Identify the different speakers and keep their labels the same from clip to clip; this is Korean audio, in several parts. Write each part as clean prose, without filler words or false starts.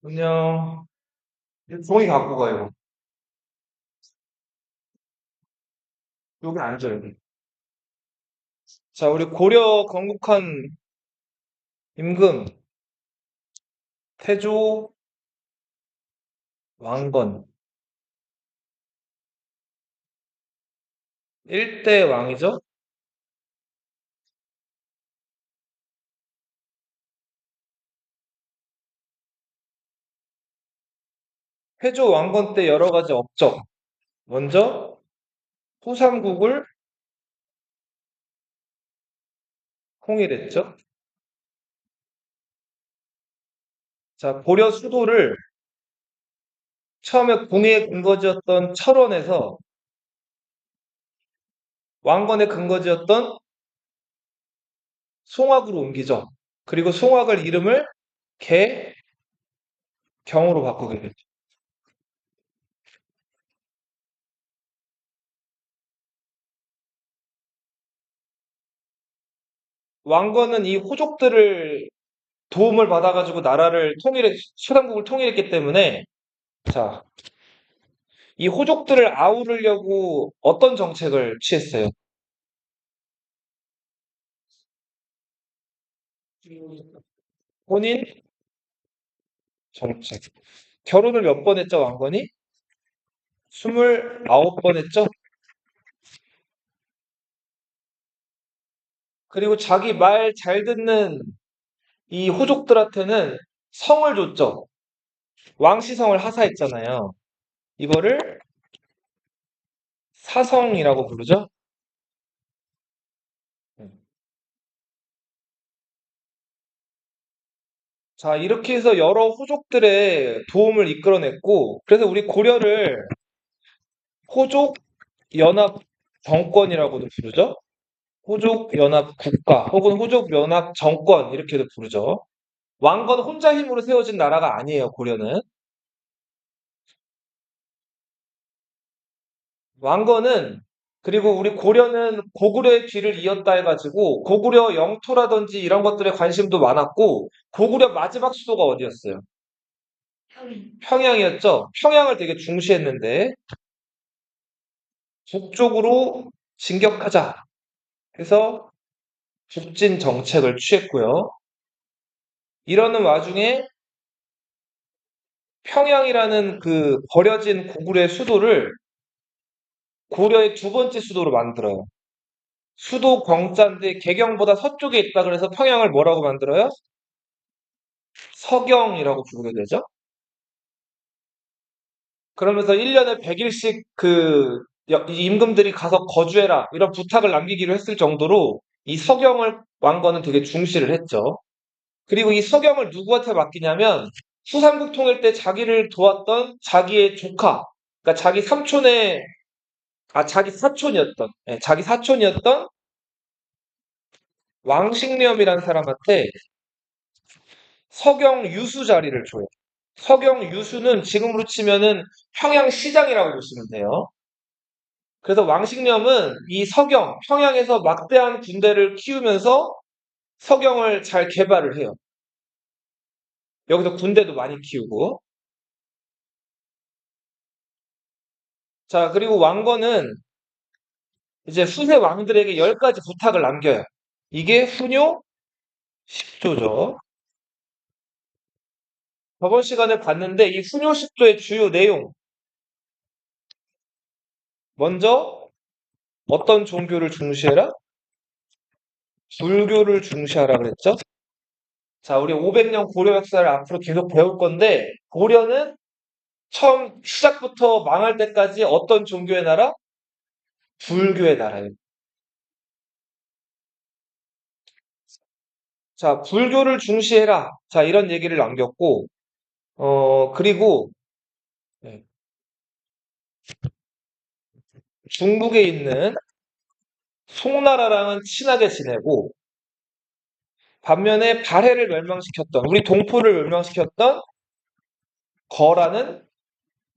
Speaker 1: 안녕. 종이 갖고 가요. 여기 앉아, 여기. 자, 우리 고려 건국한 임금, 태조 왕건. 1대 왕이죠? 태조 왕건 때 여러 가지 업적. 먼저, 후삼국을 통일했죠? 자, 고려 수도를 처음에 궁의 근거지였던 철원에서 왕건의 근거지였던 송악으로 옮기죠. 그리고 송악을 이름을 개경으로 바꾸게 됐죠. 왕건은 이 호족들을 도움을 받아가지고 나라를 수삼국을 통일했기 때문에, 자, 이 호족들을 아우르려고 어떤 정책을 취했어요? 혼인 정책. 결혼을 몇 번 했죠, 왕건이? 29번 했죠? 그리고 자기 말 잘 듣는 이 호족들한테는 성을 줬죠. 왕시성을 하사했잖아요. 이거를 사성이라고 부르죠? 자, 이렇게 해서 여러 호족들의 도움을 이끌어냈고, 그래서 우리 고려를 호족 연합 정권이라고도 부르죠. 호족 연합 국가 혹은 호족 연합 정권 이렇게도 부르죠. 왕건 혼자 힘으로 세워진 나라가 아니에요, 고려는. 왕건은 그리고 우리 고려는 고구려의 뒤를 이었다 해가지고 고구려 영토라든지 이런 것들에 관심도 많았고 고구려 마지막 수도가 어디였어요? 평양이었죠. 평양을 되게 중시했는데 북쪽으로 진격하자 해서 북진 정책을 취했고요. 이러는 와중에 평양이라는 그 버려진 고구려의 수도를 고려의 두 번째 수도로 만들어요. 수도 경자인데 개경보다 서쪽에 있다 그래서 평양을 뭐라고 만들어요? 서경이라고 부르게 되죠. 그러면서 1년에 100일씩 이 임금들이 가서 거주해라 이런 부탁을 남기기로 했을 정도로 이 서경을 왕건은 되게 중시를 했죠. 그리고 이 서경을 누구한테 맡기냐면 후삼국 통일 때 자기를 도왔던 자기의 조카, 그러니까 자기 사촌이었던, 자기 사촌이었던 왕식렴이라는 사람한테 서경 유수 자리를 줘요. 서경 유수는 지금으로 치면은 평양시장이라고 보시면 돼요. 그래서 왕식렴은 이 평양에서 막대한 군대를 키우면서 서경을 잘 개발을 해요. 여기서 군대도 많이 키우고. 자, 그리고 왕건은 이제 후세 왕들에게 10가지 부탁을 남겨요. 이게 훈요 10조죠. 저번 시간에 봤는데 이 훈요 10조의 주요 내용. 먼저 어떤 종교를 중시해라? 불교를 중시하라 그랬죠? 자, 우리 500년 고려 역사를 앞으로 계속 배울 건데 고려는 처음 시작부터 망할 때까지 어떤 종교의 나라? 불교의 나라예요. 자, 불교를 중시해라. 자, 이런 얘기를 남겼고, 그리고 네, 중국에 있는 송나라랑은 친하게 지내고, 반면에 발해를 멸망시켰던, 우리 동포를 멸망시켰던 거라는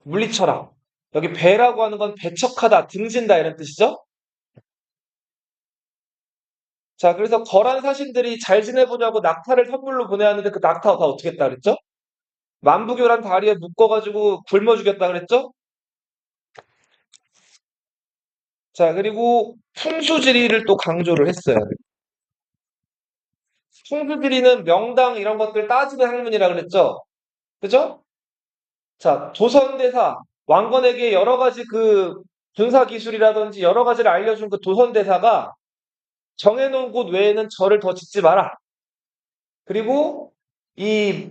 Speaker 1: 물리쳐라. 여기 배라고 하는 건 배척하다, 등진다 이런 뜻이죠? 자, 그래서 거란 사신들이 잘 지내보자고 낙타를 선물로 보내왔는데 그 낙타가 다 어떻게 했다 그랬죠? 만부교란 다리에 묶어가지고 굶어 죽였다 그랬죠? 자, 그리고 풍수지리를 또 강조를 했어요. 풍수지리는 명당 이런 것들 따지는 학문이라 그랬죠? 그죠? 자, 조선대사, 왕건에게 여러 가지 그 군사 기술이라든지 여러 가지를 알려준 그 조선대사가 정해놓은 곳 외에는 절을 더 짓지 마라. 그리고 이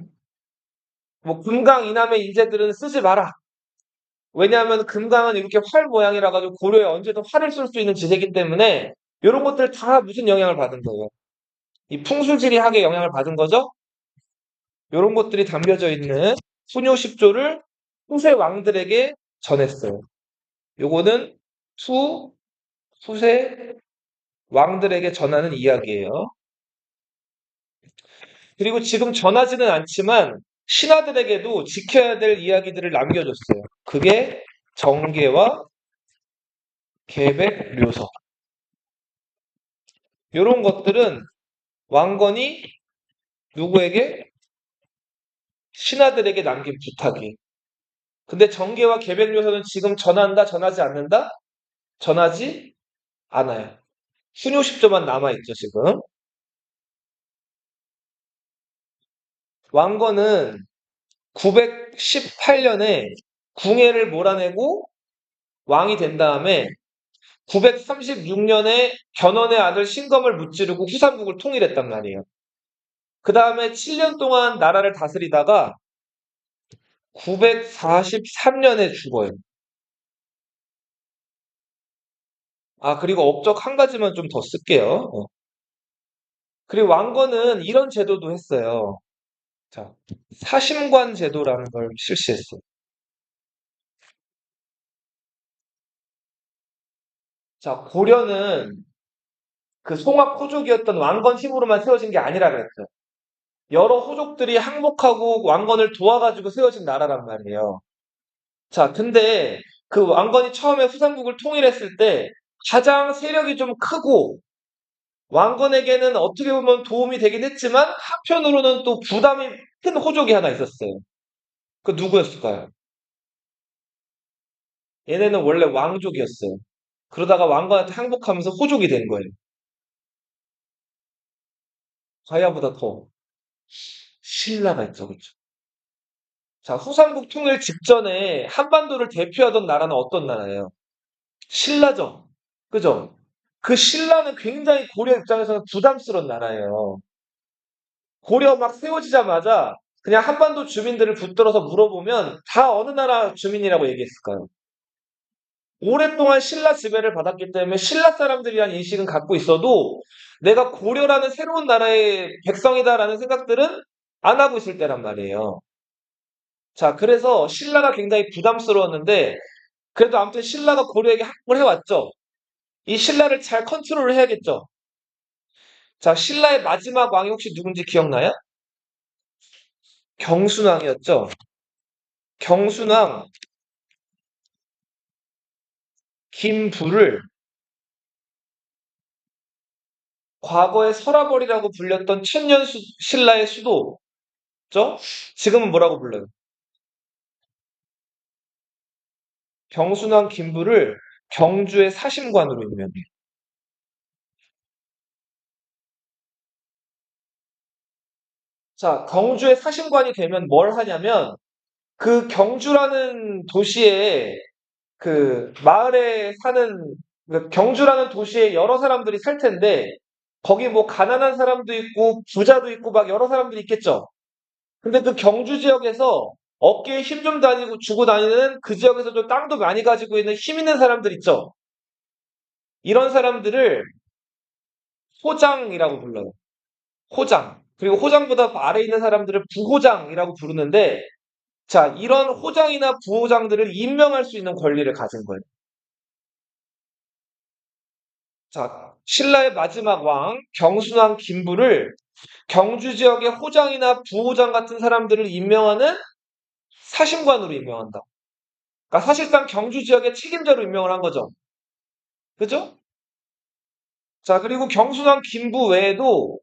Speaker 1: 뭐 금강 이남의 인재들은 쓰지 마라. 왜냐하면 금강은 이렇게 활 모양이라 가지고 고려에 언제든 활을 쏠 수 있는 지대이기 때문에 이런 것들 다 무슨 영향을 받은 거예요? 이 풍술지리학의 영향을 받은 거죠? 이런 것들이 담겨져 있는 후뇨 10조를 후세 왕들에게 전했어요. 요거는 후세 왕들에게 전하는 이야기예요. 그리고 지금 전하지는 않지만 신하들에게도 지켜야 될 이야기들을 남겨줬어요. 그게 정계와 계백, 묘서. 이런 것들은 왕건이 누구에게? 신하들에게 남긴 부탁이. 근데 정계와 계백, 묘서는 지금 전한다, 전하지 않는다? 전하지 않아요. 순요 10조만 남아있죠, 지금. 왕건은 918년에 궁예를 몰아내고 왕이 된 다음에 936년에 견훤의 아들 신검을 무찌르고 후삼국을 통일했단 말이에요. 그 다음에 7년 동안 나라를 다스리다가 943년에 죽어요. 아, 그리고 업적 한 가지만 좀 더 쓸게요. 그리고 왕건은 이런 제도도 했어요. 자, 사심관 제도라는 걸 실시했어요. 자, 고려는 그 송악 호족이었던 왕건 힘으로만 세워진 게 아니라 그랬어요. 여러 호족들이 항복하고 왕건을 도와가지고 세워진 나라란 말이에요. 자, 근데 그 왕건이 처음에 후삼국을 통일했을 때 가장 세력이 좀 크고 왕건에게는 어떻게 보면 도움이 되긴 했지만 한편으로는 또 부담이 큰 호족이 하나 있었어요. 그 누구였을까요? 얘네는 원래 왕족이었어요. 그러다가 왕건한테 항복하면서 호족이 된 거예요. 가야보다 더 신라가 있죠, 그렇죠? 자, 후삼국 통일 직전에 한반도를 대표하던 나라는 어떤 나라예요? 신라죠. 그죠? 그 신라는 굉장히 고려 입장에서는 부담스러운 나라예요. 고려 막 세워지자마자 그냥 한반도 주민들을 붙들어서 물어보면 다 어느 나라 주민이라고 얘기했을까요? 오랫동안 신라 지배를 받았기 때문에 신라 사람들이란 인식은 갖고 있어도 내가 고려라는 새로운 나라의 백성이다라는 생각들은 안 하고 있을 때란 말이에요. 자, 그래서 신라가 굉장히 부담스러웠는데 그래도 아무튼 신라가 고려에게 합복을 해왔죠. 이 신라를 잘 컨트롤을 해야겠죠. 자, 신라의 마지막 왕이 혹시 누군지 기억나요? 경순왕이었죠. 경순왕 김부를 과거에 서라벌이라고 불렸던 천년 신라의 수도죠. 지금은 뭐라고 불러요? 경순왕 김부를 경주의 사심관으로 임명해요. 자, 경주의 사심관이 되면 뭘 하냐면 그 경주라는 도시에 그 마을에 사는 그 경주라는 도시에 여러 사람들이 살 텐데 거기 뭐 가난한 사람도 있고 부자도 있고 막 여러 사람들이 있겠죠. 근데 그 경주 지역에서 어깨에 힘 좀 다니고 주고 다니는 그 지역에서 좀 땅도 많이 가지고 있는 힘 있는 사람들 있죠. 이런 사람들을 호장이라고 불러요. 호장. 그리고 호장보다 아래에 있는 사람들을 부호장이라고 부르는데 자, 이런 호장이나 부호장들을 임명할 수 있는 권리를 가진 거예요. 자, 신라의 마지막 왕 경순왕 김부를 경주 지역의 호장이나 부호장 같은 사람들을 임명하는 사심관으로 임명한다. 그러니까 사실상 경주 지역의 책임자로 임명을 한 거죠. 그죠? 자, 그리고 경순왕 김부 외에도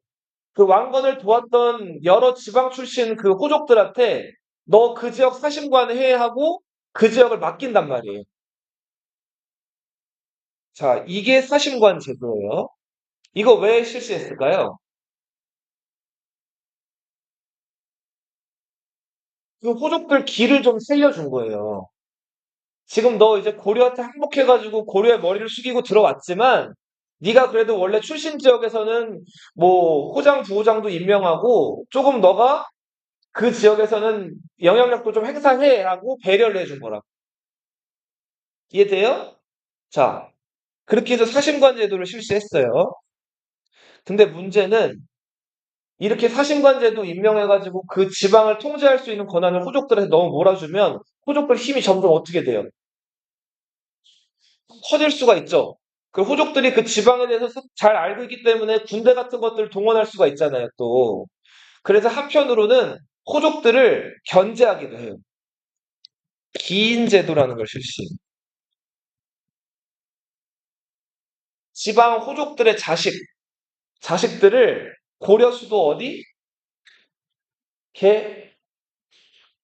Speaker 1: 그 왕건을 도왔던 여러 지방 출신 그 호족들한테 너 그 지역 사심관 회의하고 그 지역을 맡긴단 말이에요. 자, 이게 사심관 제도예요. 이거 왜 실시했을까요? 그 호족들 기를 좀 살려준 거예요. 지금 너 이제 고려한테 항복해가지고 고려의 머리를 숙이고 들어왔지만 네가 그래도 원래 출신 지역에서는 뭐 호장, 부호장도 임명하고 조금 너가 그 지역에서는 영향력도 좀 행사해 하고 배려를 해준 거라고. 이해돼요? 자, 그렇게 해서 사심관 제도를 실시했어요. 근데 문제는 이렇게 사심관 제도 임명해가지고 그 지방을 통제할 수 있는 권한을 호족들한테 너무 몰아주면 호족들 힘이 점점 어떻게 돼요? 커질 수가 있죠. 그 호족들이 그 지방에 대해서 잘 알고 있기 때문에 군대 같은 것들을 동원할 수가 있잖아요, 또. 그래서 한편으로는 호족들을 견제하기도 해요. 기인 제도라는 걸 실시. 지방 호족들의 자식들을 고려 수도 어디? 개,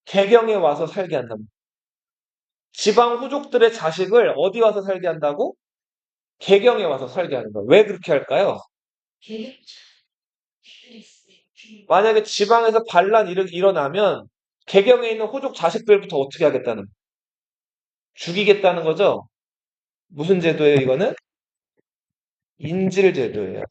Speaker 1: 개경에 와서 살게 한답니다. 지방 호족들의 자식을 어디 와서 살게 한다고? 개경에 와서 살게 하는 거예요. 왜 그렇게 할까요? 만약에 지방에서 반란이 일어나면 개경에 있는 호족 자식들부터 어떻게 하겠다는 죽이겠다는 거죠. 무슨 제도예요, 이거는? 인질 제도예요.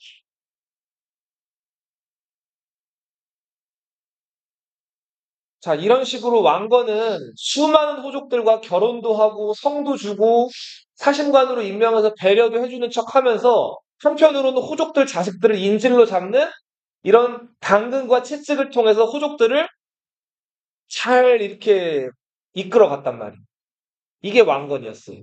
Speaker 1: 자, 이런 식으로 왕건은 수많은 호족들과 결혼도 하고 성도 주고 사신관으로 임명해서 배려도 해주는 척 하면서 한편으로는 호족들 자식들을 인질로 잡는 이런 당근과 채찍을 통해서 호족들을 잘 이렇게 이끌어 갔단 말이에요. 이게 왕건이었어요.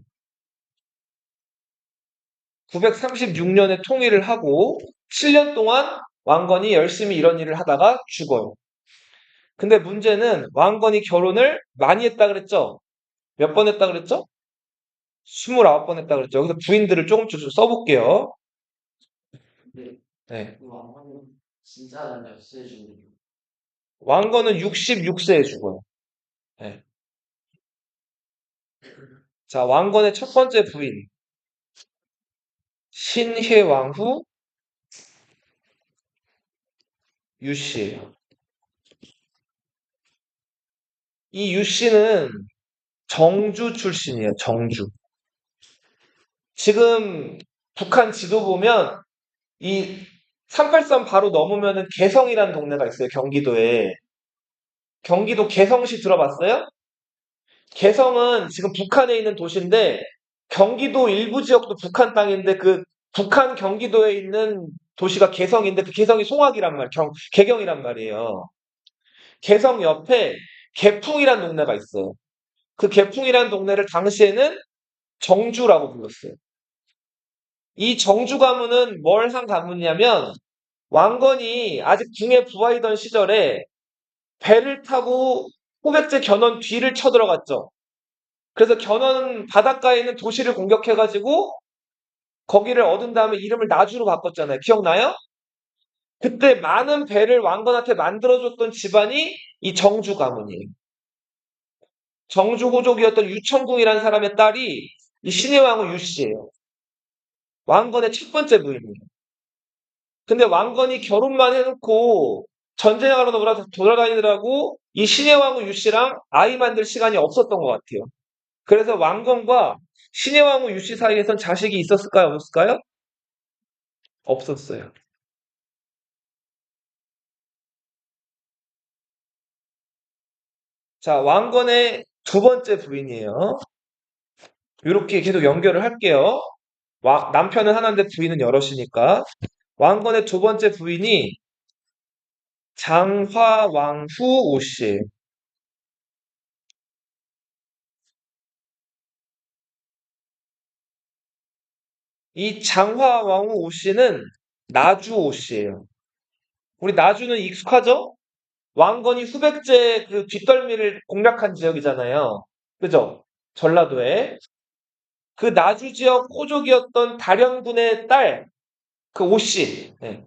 Speaker 1: 936년에 통일을 하고 7년 동안 왕건이 열심히 이런 일을 하다가 죽어요. 근데 문제는 왕건이 결혼을 많이 했다 그랬죠? 몇 번 했다 그랬죠? 29번 했다 그랬죠. 여기서 부인들을 조금씩 좀 써볼게요. 네. 왕건은 66세에 죽어요. 네. 자, 왕건의 첫 번째 부인. 신혜왕후 유씨예요. 이 유씨는 정주 출신이에요. 정주. 지금 북한 지도 보면 이 383 바로 넘으면은 개성이라는 동네가 있어요. 경기도에. 경기도 개성시 들어봤어요? 개성은 지금 북한에 있는 도시인데 경기도 일부 지역도 북한 땅인데 그 북한 경기도에 있는 도시가 개성인데 그 개성이 송악이란 개경이란 말이에요. 개성 옆에 개풍이란 동네가 있어요. 그 개풍이란 동네를 당시에는 정주라고 불렀어요. 이 정주 가문은 뭘 한 가문이냐면 왕건이 아직 궁에 부하이던 시절에 배를 타고 호백제 견원 뒤를 쳐들어갔죠. 그래서 견원 바닷가에 있는 도시를 공격해가지고 거기를 얻은 다음에 이름을 나주로 바꿨잖아요. 기억나요? 그때 많은 배를 왕건한테 만들어줬던 집안이 이 정주 가문이에요. 정주 호족이었던 유천궁이라는 사람의 딸이 이 신의 왕후 유씨예요. 왕건의 첫 번째 부인이에요. 근데 왕건이 결혼만 해놓고 전쟁하러 돌아다니느라고 이 신의 왕후 유씨랑 아이 만들 시간이 없었던 것 같아요. 그래서 왕건과 신의 왕후 유씨 사이에선 자식이 있었을까요? 없었을까요? 없었어요. 자, 왕건의 두 번째 부인이에요. 이렇게 계속 연결을 할게요. 남편은 하나인데 부인은 여럿이니까. 왕건의 두 번째 부인이 장화왕후 오씨예요. 이 장화왕후 오씨는 나주 오씨예요. 우리 나주는 익숙하죠? 왕건이 수백제 그 뒷덜미를 공략한 지역이잖아요. 그죠? 전라도에. 그 나주 지역 호족이었던 다령군의 딸, 그 오씨. 네.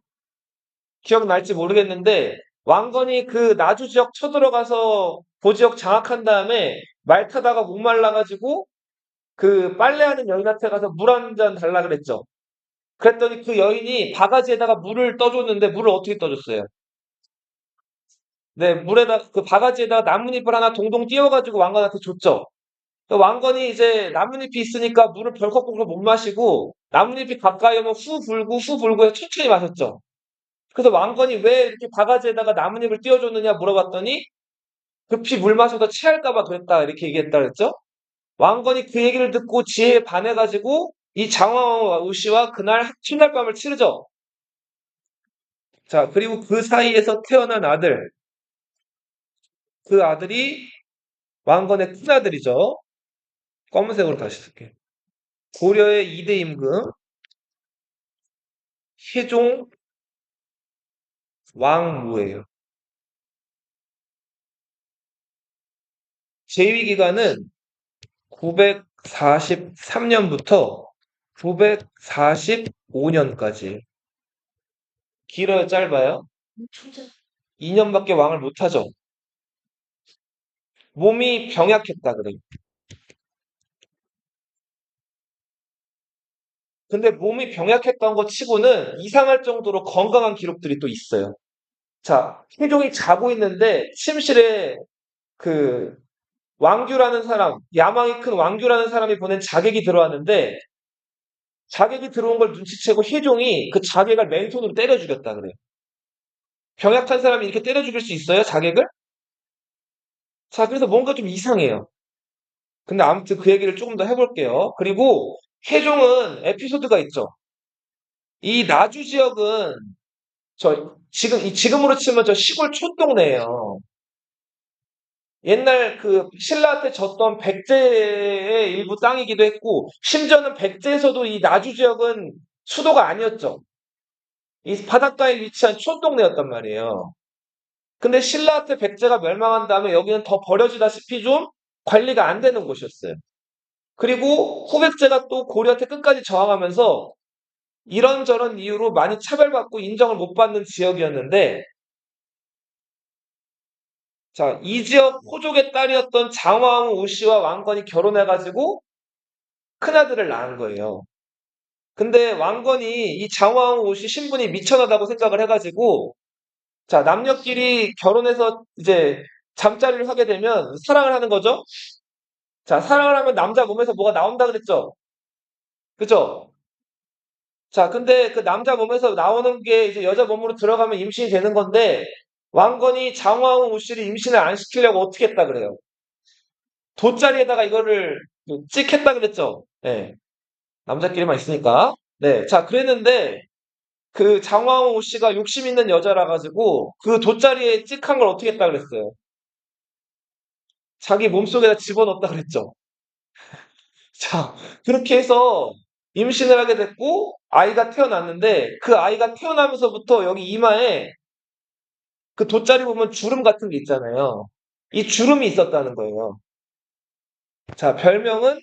Speaker 1: 기억날지 모르겠는데 왕건이 그 나주 지역 쳐들어가서 그 지역 장악한 다음에 말 타다가 목말라가지고 그 빨래하는 여인한테 가서 물 한 잔 달라 그랬죠. 그랬더니 그 여인이 바가지에다가 물을 떠줬는데 물을 어떻게 떠줬어요? 네, 물에다 그 바가지에다가 나뭇잎을 하나 동동 띄워가지고 왕건한테 줬죠. 그 왕건이 이제 나뭇잎이 있으니까 물을 벌컥벌컥 못 마시고 나뭇잎이 가까이 오면 후 불고 해서 천천히 마셨죠. 그래서 왕건이 왜 이렇게 바가지에다가 나뭇잎을 띄워줬느냐 물어봤더니 급히 물 마셔서 체할까 봐 그랬다 이렇게 얘기했다 그랬죠. 왕건이 그 얘기를 듣고 지혜에 반해가지고 이 장왕 우씨와 그날 첫날 밤을 치르죠. 자, 그리고 그 사이에서 태어난 아들, 그 아들이 왕건의 큰 아들이죠. 검은색으로 다시 쓸게. 고려의 2대 임금 세종 왕후예요. 재위 기간은 943년부터 945년까지. 길어요, 짧아요? 2년밖에 왕을 못하죠. 몸이 병약했다 그래요. 근데 몸이 병약했던 것 치고는 이상할 정도로 건강한 기록들이 또 있어요. 자, 세종이 자고 있는데 침실에 그 왕규라는 사람, 야망이 큰 왕규라는 사람이 보낸 자객이 들어왔는데 자객이 들어온 걸 눈치채고 세종이 그 자객을 맨손으로 때려 죽였다 그래요. 병약한 사람이 이렇게 때려 죽일 수 있어요? 자객을? 자, 그래서 뭔가 좀 이상해요. 근데 아무튼 그 얘기를 조금 더 해볼게요. 그리고 세종은 에피소드가 있죠. 이 나주 지역은 지금으로 치면 저 시골 촌동네예요. 옛날 그 신라한테 졌던 백제의 일부 땅이기도 했고, 심지어는 백제에서도 이 나주 지역은 수도가 아니었죠. 이 바닷가에 위치한 촌동네였단 말이에요. 근데 신라한테 백제가 멸망한 다음에 여기는 더 버려지다시피 좀 관리가 안 되는 곳이었어요. 그리고 후백제가 또 고려한테 끝까지 저항하면서 이런저런 이유로 많이 차별받고 인정을 못 받는 지역이었는데, 자, 이 지역 호족의 딸이었던 장왕후 우씨와 왕건이 결혼해가지고 큰아들을 낳은 거예요. 근데 왕건이 이 장왕후 우씨 신분이 미천하다고 생각을 해가지고, 자, 남녀끼리 결혼해서 이제 잠자리를 하게 되면 사랑을 하는 거죠? 자, 사랑을 하면 남자 몸에서 뭐가 나온다 그랬죠? 그죠? 자, 근데 그 남자 몸에서 나오는 게 이제 여자 몸으로 들어가면 임신이 되는 건데, 왕건이 장왕후 우씨를 임신을 안 시키려고 어떻게 했다 그래요? 돗자리에다가 이거를 찍혔다 그랬죠? 네. 남자끼리만 있으니까. 네. 자, 그랬는데, 그 장왕호 씨가 욕심 있는 여자라 가지고, 그 돗자리에 찍한 걸 어떻게 했다 그랬어요? 자기 몸속에다 집어넣었다 그랬죠? 자, 그렇게 해서 임신을 하게 됐고, 아이가 태어났는데, 그 아이가 태어나면서부터 여기 이마에 그 돗자리 보면 주름 같은 게 있잖아요. 이 주름이 있었다는 거예요. 자, 별명은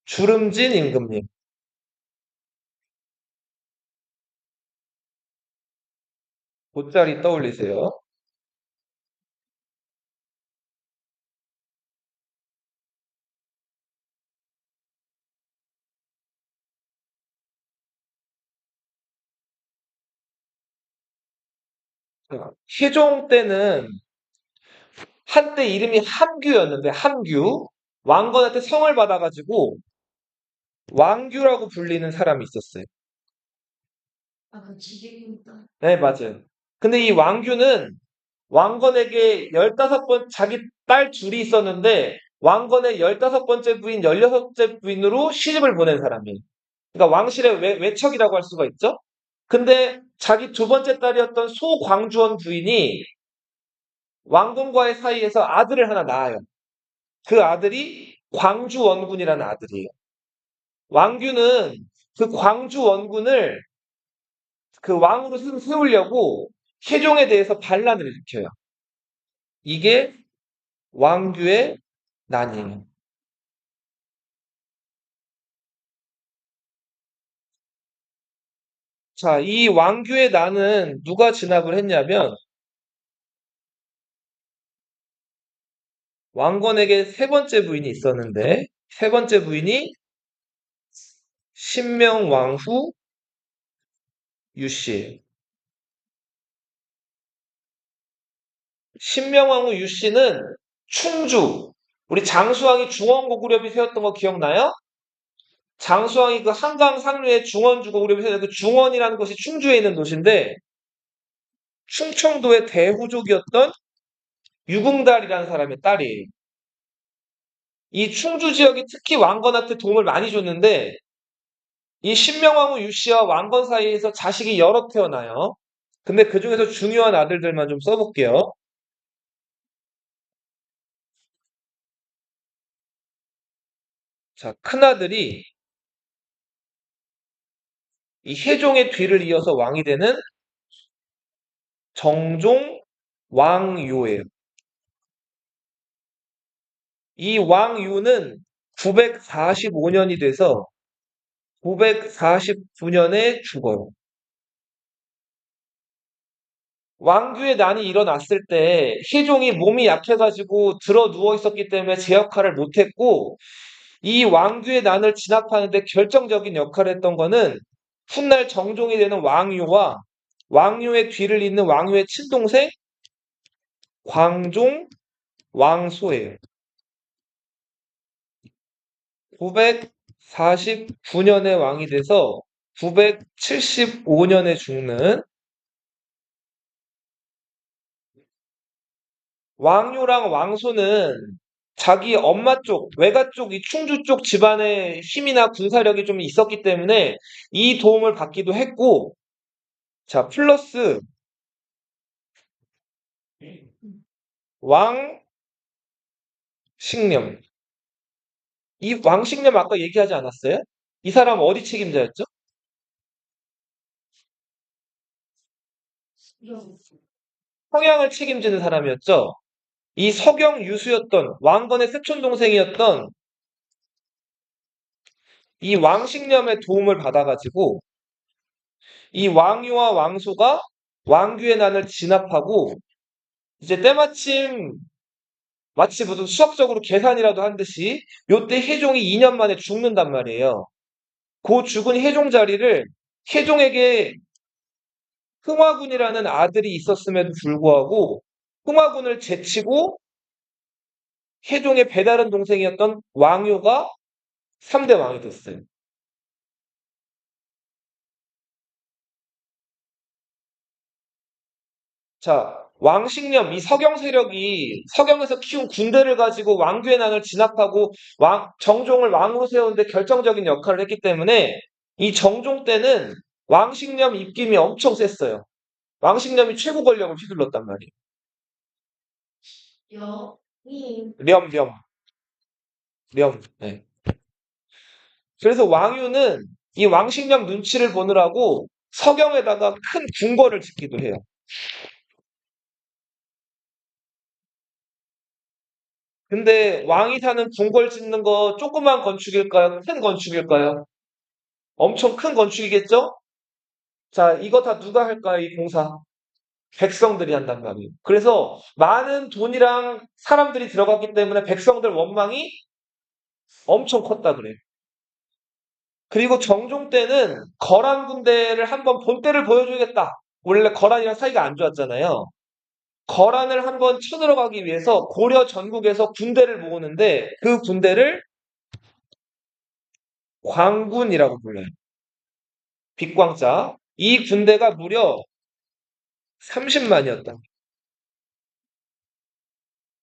Speaker 1: 주름진 임금님. 돗자리 떠올리세요. 자, 세종 때는 한때 이름이 함규였는데 함규 왕건한테 성을 받아가지고 왕규라고 불리는 사람이 있었어요. 네, 맞아요. 근데 이 왕규는 왕건에게 15번 자기 딸 둘이 있었는데 왕건의 15번째 부인, 16번째 부인으로 시집을 보낸 사람이에요. 그러니까 왕실의 외척이라고 할 수가 있죠. 근데 자기 두 번째 딸이었던 소광주원 부인이 왕건과의 사이에서 아들을 하나 낳아요. 그 아들이 광주 원군이라는 아들이에요. 왕규는 그 광주 원군을 그 왕으로 세우려고 세종에 대해서 반란을 일으켜요. 이게 왕규의 난이에요. 자, 이 왕규의 난은 누가 진압을 했냐면 왕건에게 세 번째 부인이 있었는데, 세 번째 부인이 신명왕후 유씨. 신명왕후 유씨는 충주, 우리 장수왕이 중원고구려비 세웠던 거 기억나요? 장수왕이 그 한강 상류에 중원주고구려비 세웠던 그 중원이라는 곳이 충주에 있는 도시인데, 충청도의 대후족이었던 유궁달이라는 사람의 딸이에요. 이 충주 지역이 특히 왕건한테 도움을 많이 줬는데, 이 신명왕후 유씨와 왕건 사이에서 자식이 여러 태어나요. 근데 그 중에서 중요한 아들들만 좀 써볼게요. 자, 큰아들이 이 세종의 뒤를 이어서 왕이 되는 정종 왕요예요. 이 왕유는 945년이 돼서 949년에 죽어요. 왕규의 난이 일어났을 때 세종이 몸이 약해가지고 들어 누워 있었기 때문에 제 역할을 못했고, 이 왕규의 난을 진압하는데 결정적인 역할을 했던 거는 훗날 정종이 되는 왕유와 왕유의 뒤를 잇는 왕유의 친동생 광종 왕소예요. 949년에 왕이 돼서 975년에 죽는 왕유랑 왕소는 자기 엄마 쪽, 외가 쪽, 이 충주 쪽 집안의 힘이나 군사력이 좀 있었기 때문에 이 도움을 받기도 했고, 자, 플러스 왕식념. 이 왕식념 아까 얘기하지 않았어요? 이 사람 어디 책임자였죠? 성향을 책임지는 사람이었죠. 이 서경 유수였던 왕건의 세촌 동생이었던 이 왕식념의 도움을 받아가지고 이 왕유와 왕소가 왕규의 난을 진압하고, 이제 때마침 마치 무슨 수학적으로 계산이라도 한 듯이 요때 세종이 2년 만에 죽는단 말이에요. 그 죽은 세종 자리를 세종에게 흥화군이라는 아들이 있었음에도 불구하고 흥화군을 제치고 세종의 배다른 동생이었던 왕요가 3대 왕이 됐어요. 자, 왕식념, 이 서경 세력이 서경에서 키운 군대를 가지고 왕규의 난을 진압하고 정종을 왕으로 세우는데 결정적인 역할을 했기 때문에 이 정종 때는 왕식념 입김이 엄청 셌어요. 왕식념이 최고 권력을 휘둘렀단 말이에요. 렴, 렴, 렴. 네. 그래서 왕유는 이 왕식념 눈치를 보느라고 서경에다가 큰 궁궐을 짓기도 해요. 근데 왕이 사는 궁궐 짓는 거 조그만 건축일까요? 큰 건축일까요? 엄청 큰 건축이겠죠? 자, 이거 다 누가 할까요? 이 공사. 백성들이 한단 말이에요. 그래서 많은 돈이랑 사람들이 들어갔기 때문에 백성들 원망이 엄청 컸다 그래요. 그리고 정종 때는 거란 군대를 한번 본때를 보여주겠다. 원래 거란이랑 사이가 안 좋았잖아요. 거란을 한번 쳐들어가기 위해서 고려 전국에서 군대를 모으는데 그 군대를 광군이라고 불러요. 빛광자. 이 군대가 무려 30만이었다.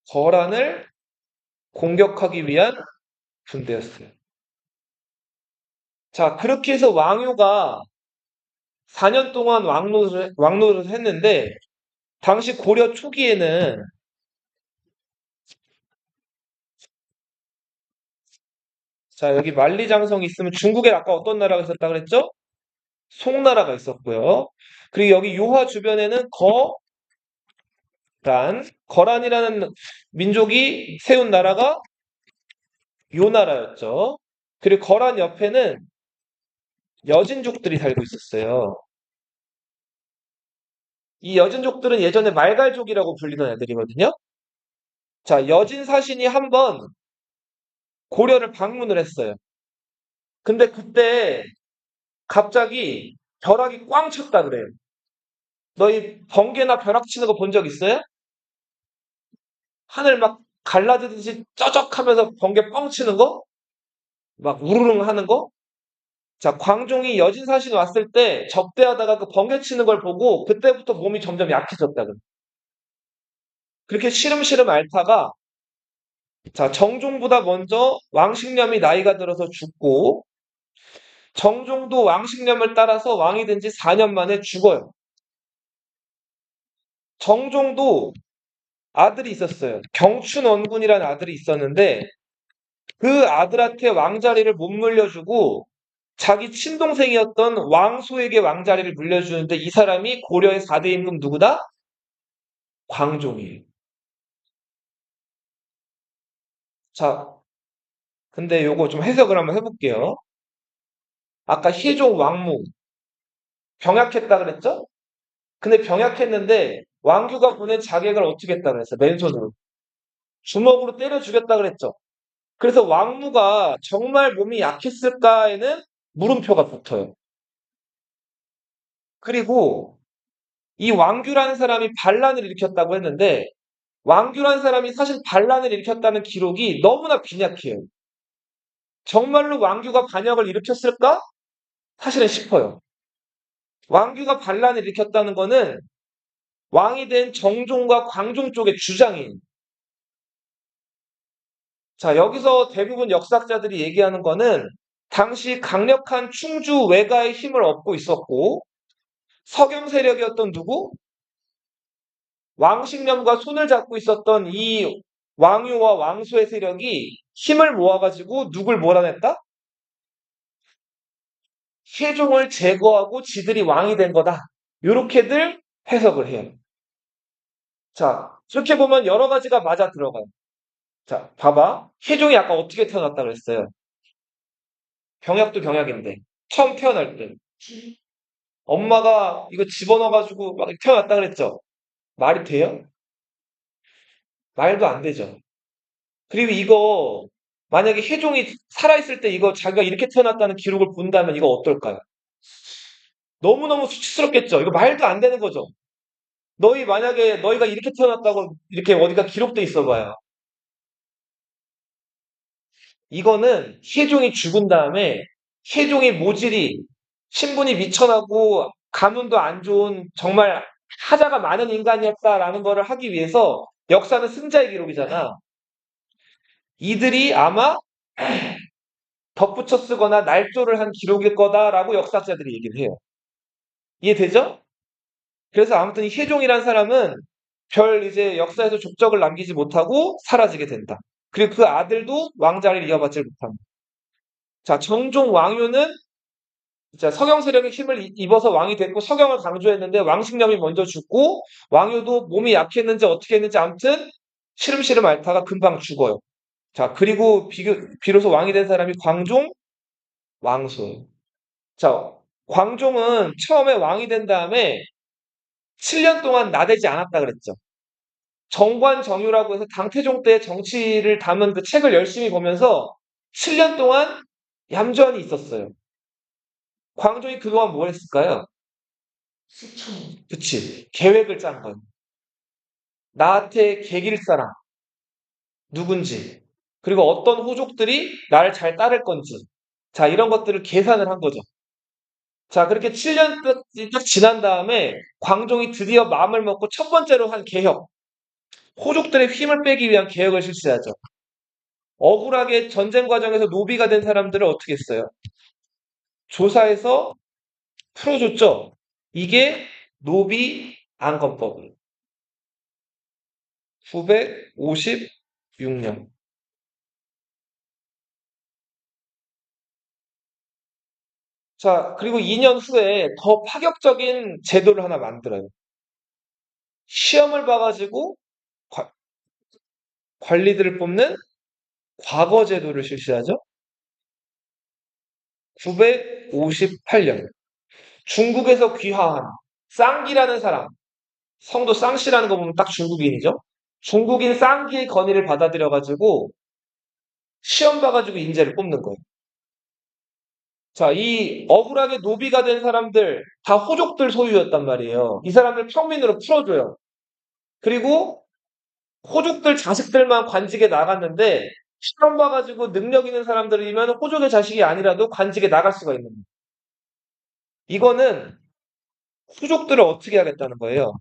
Speaker 1: 거란을 공격하기 위한 군대였어요. 자, 그렇게 해서 왕유가 4년 동안 왕노릇을 했는데, 당시 고려 초기에는, 자, 여기 만리장성이 있으면 중국에 아까 어떤 나라가 있었다 그랬죠? 송나라가 있었고요. 그리고 여기 요하 주변에는 거란이라는 민족이 세운 나라가 요 나라였죠. 그리고 거란 옆에는 여진족들이 살고 있었어요. 이 여진족들은 예전에 말갈족이라고 불리던 애들이거든요. 자, 여진 사신이 한번 고려를 방문을 했어요. 근데 그때 갑자기 벼락이 꽝 쳤다 그래요. 너희 번개나 벼락 치는 거 본 적 있어요? 하늘 막 갈라지듯이 쩌적하면서 번개 뻥 치는 거? 막 우르릉 하는 거? 자, 광종이 여진사신 왔을 때 접대하다가 그 번개 치는 걸 보고 그때부터 몸이 점점 약해졌다 그래. 그렇게 시름시름 앓다가 자, 정종보다 먼저 왕식념이 나이가 들어서 죽고 정종도 왕식념을 따라서 왕이 된 지 4년 만에 죽어요. 정종도 아들이 있었어요. 경춘원군이라는 아들이 있었는데 그 아들한테 왕자리를 못 물려주고 자기 친동생이었던 왕소에게 왕자리를 물려주는데 이 사람이 고려의 4대 임금 누구다? 광종이에요. 자, 근데 요거 좀 해석을 한번 해볼게요. 아까 희종 왕무 병약했다 그랬죠? 근데 병약했는데 왕규가 보낸 자객을 어떻게 했다 그랬어요? 맨손으로. 주먹으로 때려 죽였다 그랬죠? 그래서 왕무가 정말 몸이 약했을까에는 물음표가 붙어요. 그리고 이 왕규라는 사람이 반란을 일으켰다고 했는데 왕규라는 사람이 사실 반란을 일으켰다는 기록이 너무나 빈약해요. 정말로 왕규가 반역을 일으켰을까? 사실은 싶어요. 왕규가 반란을 일으켰다는 거는 왕이 된 정종과 광종 쪽의 주장이에요. 자, 여기서 대부분 역사학자들이 얘기하는 거는 당시 강력한 충주 외가의 힘을 얻고 있었고 서경 세력이었던 누구? 왕식념과 손을 잡고 있었던 이 왕유와 왕소의 세력이 힘을 모아가지고 누굴 몰아냈다? 세종을 제거하고 지들이 왕이 된 거다. 이렇게들 해석을 해요. 자, 이렇게 보면 여러 가지가 맞아 들어가요. 자, 봐봐. 세종이 아까 어떻게 태어났다 그랬어요? 병약도 병약인데. 처음 태어날 때. 엄마가 이거 집어넣어가지고 막 태어났다 그랬죠? 말이 돼요? 말도 안 되죠. 그리고 이거 만약에 혜종이 살아있을 때 이거 자기가 이렇게 태어났다는 기록을 본다면 이거 어떨까요? 너무너무 수치스럽겠죠. 이거 말도 안 되는 거죠. 너희 만약에 너희가 이렇게 태어났다고 이렇게 어디가 기록돼 있어 봐요. 이거는 혜종이 죽은 다음에 혜종이 모질이 신분이 미천하고 가문도 안 좋은 정말 하자가 많은 인간이었다라는 거를 하기 위해서 역사는 승자의 기록이잖아. 이들이 아마 덧붙여 쓰거나 날조를 한 기록일 거다라고 역사학자들이 얘기를 해요. 이해되죠? 그래서 아무튼 이 세종이라는 사람은 별 이제 역사에서 족적을 남기지 못하고 사라지게 된다. 그리고 그 아들도 왕자리를 이어받지 못합니다. 자, 정종 왕유는 자, 서경 세력의 힘을 입어서 왕이 됐고 서경을 강조했는데 왕식념이 먼저 죽고 왕유도 몸이 약했는지 어떻게 했는지 아무튼 시름시름 앓다가 금방 죽어요. 자, 그리고 비로소 왕이 된 사람이 광종 왕소예요. 자, 광종은 처음에 왕이 된 다음에 7년 동안 나대지 않았다 그랬죠. 정관정유라고 해서 당태종 때 정치를 담은 그 책을 열심히 보면서 7년 동안 얌전히 있었어요. 광종이 그동안 뭘 했을까요? 그치. 계획을 짠 거예요. 나한테 계길 사람, 누군지, 그리고 어떤 호족들이 나를 잘 따를 건지. 자, 이런 것들을 계산을 한 거죠. 자, 그렇게 7년 딱 지난 다음에 광종이 드디어 마음을 먹고 첫 번째로 한 개혁, 호족들의 힘을 빼기 위한 개혁을 실시하죠. 억울하게 전쟁 과정에서 노비가 된 사람들을 어떻게 했어요? 조사해서 풀어줬죠. 이게 노비 안건법이에요. 956년. 자, 그리고 2년 후에 더 파격적인 제도를 하나 만들어요. 시험을 봐가지고 관리들을 뽑는 과거 제도를 실시하죠. 958년. 중국에서 귀화한 쌍기라는 사람, 성도 쌍씨라는 거 보면 딱 중국인이죠. 중국인 쌍기의 건의를 받아들여가지고 시험 봐가지고 인재를 뽑는 거예요. 자, 이 억울하게 노비가 된 사람들 다 호족들 소유였단 말이에요. 이 사람들 평민으로 풀어줘요. 그리고 호족들 자식들만 관직에 나갔는데 시험 봐가지고 능력 있는 사람들이면 호족의 자식이 아니라도 관직에 나갈 수가 있는 거예요. 이거는 후족들을 어떻게 하겠다는 거예요?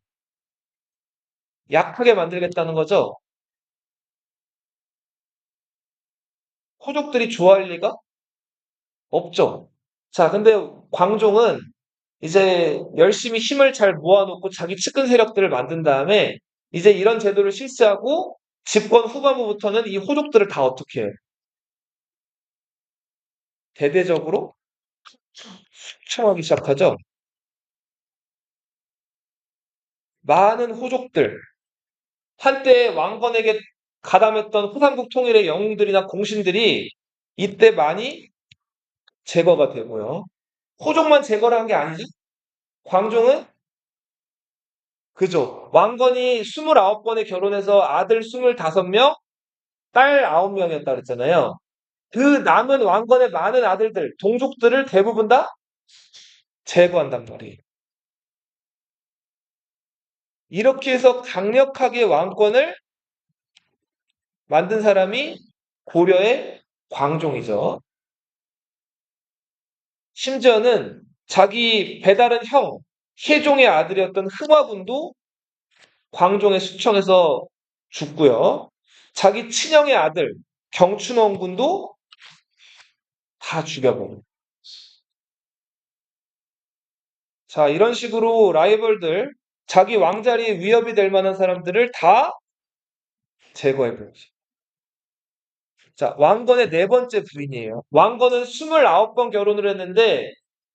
Speaker 1: 약하게 만들겠다는 거죠? 호족들이 좋아할 리가 없죠. 자, 근데 광종은 이제 열심히 힘을 잘 모아놓고 자기 측근 세력들을 만든 다음에 이제 이런 제도를 실시하고 집권 후반부부터는 이 호족들을 다 어떻게 해? 대대적으로 숙청하기 시작하죠. 많은 호족들, 한때 왕건에게 가담했던 후삼국 통일의 영웅들이나 공신들이 이때 많이 제거가 되고요. 호족만 제거를 한 게 아니죠. 광종은 그죠. 왕건이 29번에 결혼해서 아들 25명, 딸 9명이었다 그랬잖아요. 그 남은 왕건의 많은 아들들, 동족들을 대부분 다 제거한단 말이에요. 이렇게 해서 강력하게 왕권을 만든 사람이 고려의 광종이죠. 심지어는 자기 배다른 형, 세종의 아들이었던 흥화군도 광종의 수청에서 죽고요. 자기 친형의 아들, 경춘원군도 다 죽여버려요. 자, 이런 식으로 라이벌들, 자기 왕자리에 위협이 될 만한 사람들을 다 제거해버리죠. 자, 왕건의 네 번째 부인이에요. 왕건은 29번 결혼을 했는데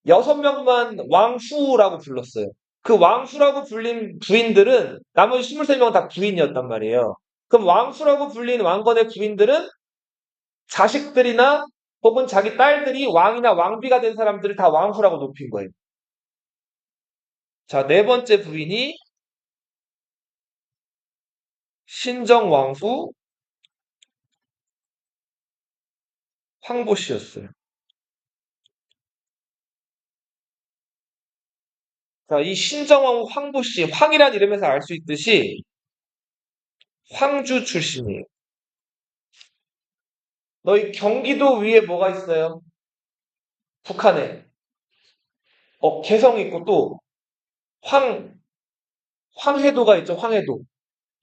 Speaker 1: 6명만 왕후라고 불렀어요. 그 왕후라고 불린 부인들은 나머지 23명 다 부인이었단 말이에요. 그럼 왕후라고 불린 왕건의 부인들은 자식들이나 혹은 자기 딸들이 왕이나 왕비가 된 사람들을 다 왕후라고 높인 거예요. 자, 네 번째 부인이 신정왕후 황보씨였어요. 자, 이 신정왕후 황보씨, 황이란 이름에서 알 수 있듯이 황주 출신이에요. 너희 경기도 위에 뭐가 있어요? 북한에. 개성 있고 또 황, 황해도가 있죠, 황해도.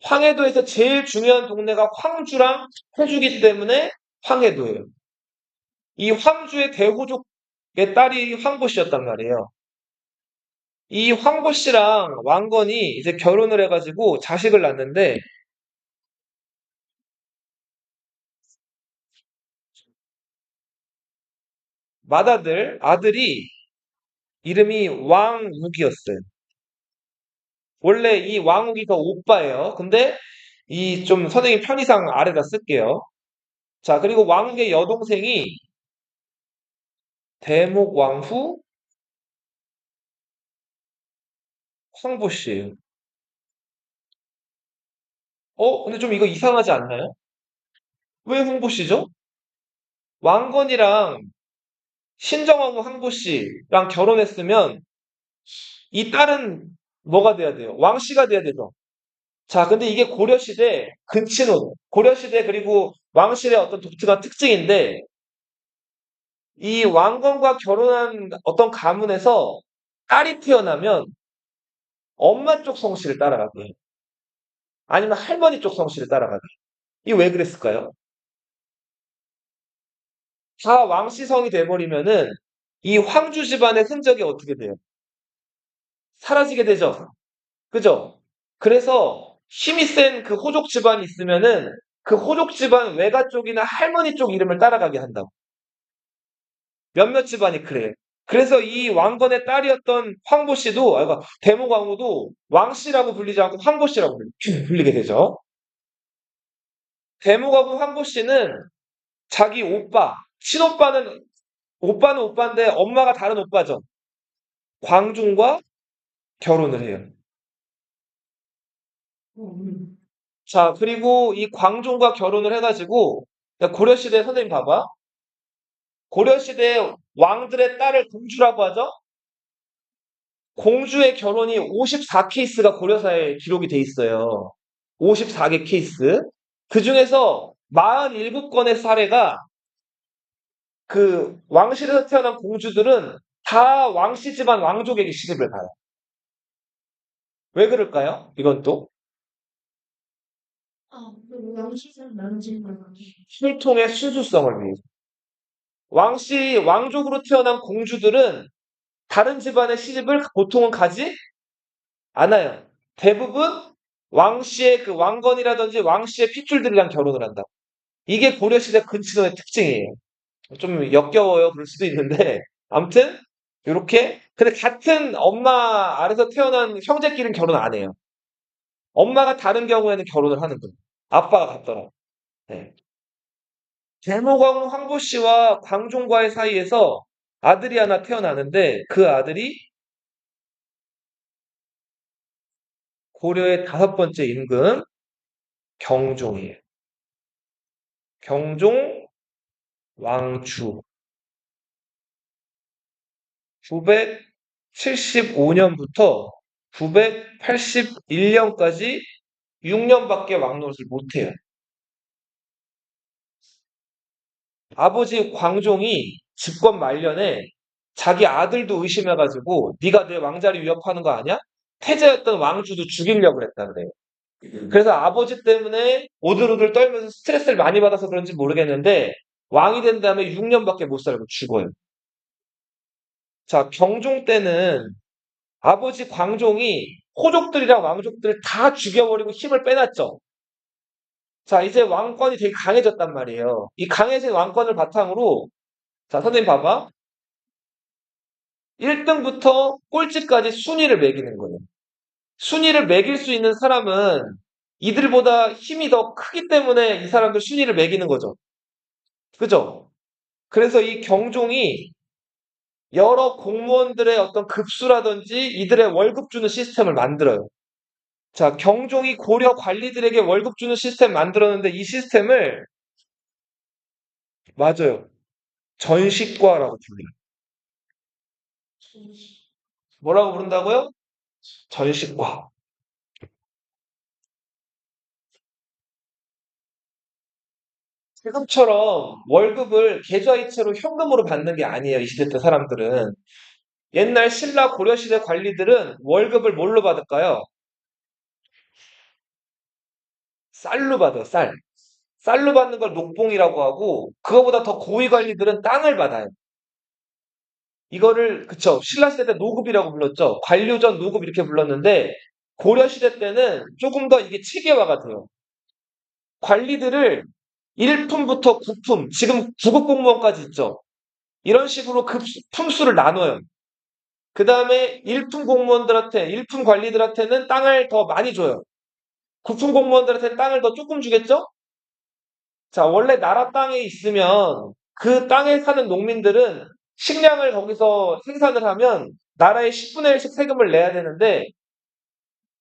Speaker 1: 황해도에서 제일 중요한 동네가 황주랑 해주기 때문에 황해도예요. 이 황주의 대호족의 딸이 황보씨였단 말이에요. 이 황보씨랑 왕건이 이제 결혼을 해가지고 자식을 낳는데 맏아들, 아들이 이름이 왕욱이었어요. 원래 이 왕욱이가 오빠예요. 근데 이 좀 선생님 편의상 아래다 쓸게요. 자, 그리고 왕욱의 여동생이 대목왕후 황보씨예요. 근데 좀 이거 이상하지 않나요? 왜 황보씨죠? 왕건이랑 신정왕후 황보씨랑 결혼했으면 이 딸은 뭐가 돼야 돼요? 왕씨가 돼야 되죠. 자, 근데 이게 고려시대 근친혼, 고려시대 그리고 왕실의 어떤 독특한 특징인데 이 왕건과 결혼한 어떤 가문에서 딸이 태어나면 엄마 쪽 성씨를 따라가게 해요. 아니면 할머니 쪽 성씨를 따라가게 해요. 이게 왜 그랬을까요? 다 왕씨성이 돼버리면은 이 황주 집안의 흔적이 어떻게 돼요? 사라지게 되죠. 그죠? 그래서 힘이 센 그 호족 집안이 있으면은 그 호족 집안 외가 쪽이나 할머니 쪽 이름을 따라가게 한다고. 몇몇 집안이 그래. 그래서 이 왕건의 딸이었던 황보 씨도, 그러니까 대모광후도 왕씨라고 불리지 않고 황보 씨라고 불리게 되죠. 대모광후 황보 씨는 자기 오빠, 오빠는 오빠인데 엄마가 다른 오빠죠. 광중과 결혼을 해요. 자, 그리고 이 광종과 결혼을 해가지고, 야, 고려시대 선생님 봐봐. 고려시대 왕들의 딸을 공주라고 하죠? 공주의 결혼이 54케이스가 고려사에 기록이 돼 있어요. 54개 케이스. 그 중에서 47건의 사례가 그 왕실에서 태어난 공주들은 다 왕씨 집안 왕족에게 시집을 가요. 왜 그럴까요? 이건 또 혈통의 순수성을 위해서. 왕족으로 태어난 공주들은 다른 집안의 시집을 보통은 가지 않아요. 대부분 왕씨의 그 왕건이라든지 왕씨의 핏줄들이랑 결혼을 한다. 이게 고려시대 근친혼의 특징이에요. 좀 역겨워요. 그럴 수도 있는데. 아무튼, 요렇게. 근데 같은 엄마 아래서 태어난 형제끼리는 결혼 안 해요. 엄마가 다른 경우에는 결혼을 하는 거예요. 아빠가 같더라. 네. 계모광 황보 씨와 광종과의 사이에서 아들이 하나 태어나는데 그 아들이 고려의 5번째 임금 경종이에요. 경종 왕주. 975년부터 981년까지 6년밖에 왕노릇을 못해요. 아버지 광종이 집권 말년에 자기 아들도 의심해가지고 네가 내 왕자리 위협하는 거 아니야? 태자였던 왕주도 죽이려고 그랬다 그래요. 그래서 아버지 때문에 오들오들 떨면서 스트레스를 많이 받아서 그런지 모르겠는데 왕이 된 다음에 6년밖에 못 살고 죽어요. 자, 경종 때는 아버지 광종이 호족들이랑 왕족들을 다 죽여버리고 힘을 빼놨죠. 자, 이제 왕권이 되게 강해졌단 말이에요. 이 강해진 왕권을 바탕으로, 자, 선생님 봐봐. 1등부터 꼴찌까지 순위를 매기는 거예요. 순위를 매길 수 있는 사람은 이들보다 힘이 더 크기 때문에 이 사람들 순위를 매기는 거죠. 그죠? 그래서 이 경종이 여러 공무원들의 어떤 급수라든지 이들의 월급 주는 시스템을 만들어요. 자, 경종이 고려 관리들에게 월급 주는 시스템 만들었는데 이 시스템을 맞아요. 전식과라고 불러요. 뭐라고 부른다고요? 전식과. 지금처럼 월급을 계좌이체로 현금으로 받는 게 아니에요. 이 시대 때 사람들은. 옛날 신라 고려시대 관리들은 월급을 뭘로 받을까요? 쌀로 받아요, 쌀. 쌀로 받는 걸 녹봉이라고 하고, 그거보다 더 고위 관리들은 땅을 받아요. 이거를, 그쵸. 신라시대 때 노급이라고 불렀죠. 관료전 노급 이렇게 불렀는데, 고려시대 때는 조금 더 이게 체계화가 돼요. 관리들을 1품부터 9품, 지금 9급 공무원까지 있죠. 이런 식으로 품수를 나눠요. 그 다음에 1품 공무원들한테, 1품 관리들한테는 땅을 더 많이 줘요. 9품 공무원들한테는 땅을 더 조금 주겠죠? 자, 원래 나라 땅에 있으면 그 땅에 사는 농민들은 식량을 거기서 생산을 하면 나라의 10분의 1씩 세금을 내야 되는데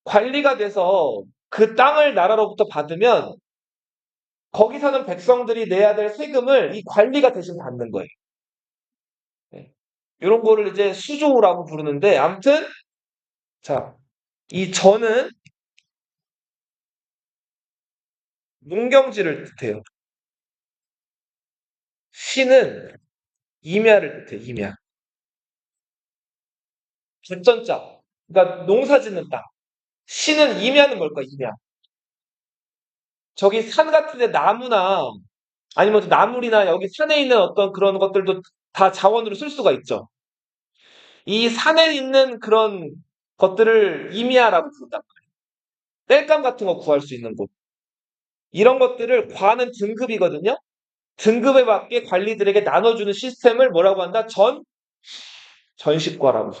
Speaker 1: 관리가 돼서 그 땅을 나라로부터 받으면 거기 사는 백성들이 내야 될 세금을 이 관리가 대신 받는 거예요. 네. 이런 거를 이제 수조라고 부르는데 아무튼 자, 이 전은 문경지를 뜻해요. 시는 임야를 뜻해요. 임야. 개천자. 그러니까 농사 짓는 땅. 시는 임야는 뭘까? 임야. 저기 산 같은 데 나무나 아니면 나물이나 여기 산에 있는 어떤 그런 것들도 다 자원으로 쓸 수가 있죠. 이 산에 있는 그런 것들을 임야라고 부른다. 땔감 같은 거 구할 수 있는 곳. 이런 것들을 과는 등급이거든요. 등급에 맞게 관리들에게 나눠주는 시스템을 뭐라고 한다? 전식과라고.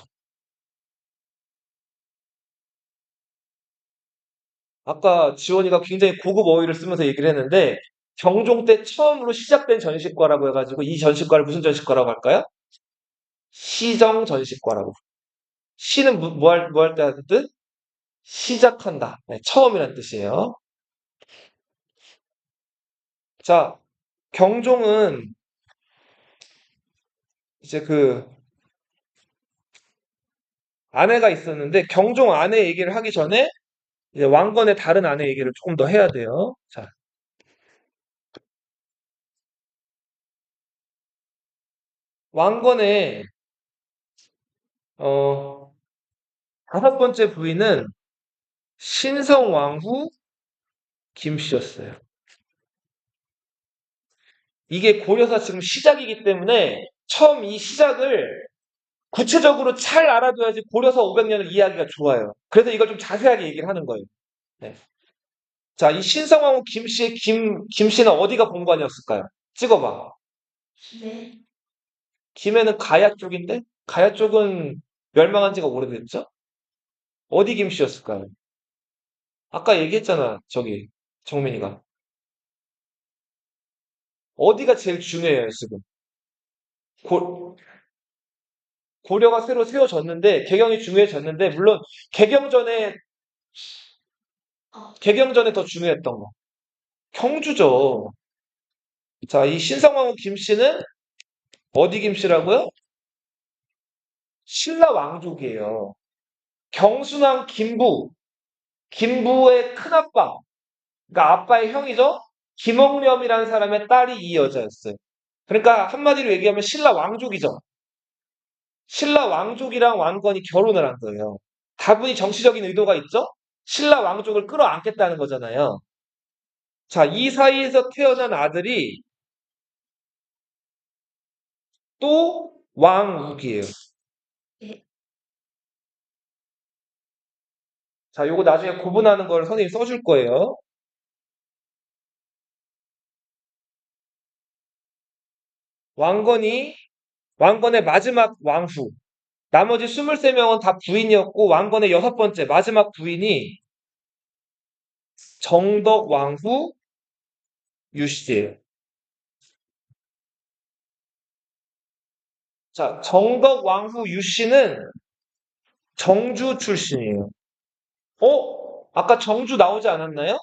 Speaker 1: 아까 지원이가 굉장히 고급 어휘를 쓰면서 얘기를 했는데 경종 때 처음으로 시작된 전식과라고 해가지고 이 전식과를 무슨 전식과라고 할까요? 시정 전식과라고. 시는 뭐 할 때 하는 뜻? 시작한다. 네, 처음이란 뜻이에요. 자, 경종은 이제 그 아내가 있었는데 경종 아내 얘기를 하기 전에 이제 왕건의 다른 아내 얘기를 조금 더 해야 돼요. 자, 왕건의 어, 다섯 번째 부인은 신성왕후 김씨였어요. 이게 고려사 지금 시작이기 때문에 처음 이 시작을 구체적으로 잘 알아둬야지 고려사 500년을 이해하기가 좋아요. 그래서 이걸 좀 자세하게 얘기를 하는 거예요. 네. 자, 이 신성왕후 김씨의 김씨는 어디가 본관이었을까요? 찍어봐.
Speaker 2: 네.
Speaker 1: 김해는 가야 쪽인데? 가야 쪽은 멸망한 지가 오래됐죠? 어디 김씨였을까요? 아까 얘기했잖아, 저기, 정민이가. 어디가 제일 중요해요, 지금? 고, 고려가 새로 세워졌는데, 개경이 중요해졌는데, 물론, 개경 전에,
Speaker 2: 어,
Speaker 1: 개경 전에 더 중요했던 거. 경주죠. 자, 이 신성왕후 김씨는 어디 김씨라고요? 신라 왕족이에요. 경순왕 김부, 김부의 큰아빠, 그러니까 아빠의 형이죠? 김옥렴이라는 사람의 딸이 이 여자였어요. 그러니까 한마디로 얘기하면 신라 왕족이죠. 신라 왕족이랑 왕건이 결혼을 한 거예요. 다분히 정치적인 의도가 있죠? 신라 왕족을 끌어안겠다는 거잖아요. 자, 이 사이에서 태어난 아들이 또 왕욱이에요.
Speaker 2: 네.
Speaker 1: 자, 요거 나중에 구분하는 걸 선생님이 써줄 거예요. 왕건이, 왕건의 마지막 왕후. 나머지 23명은 다 부인이었고, 왕건의 여섯 번째, 마지막 부인이 정덕 왕후 유씨예요. 자, 정덕 왕후 유씨는 정주 출신이에요. 아까 정주 나오지 않았나요?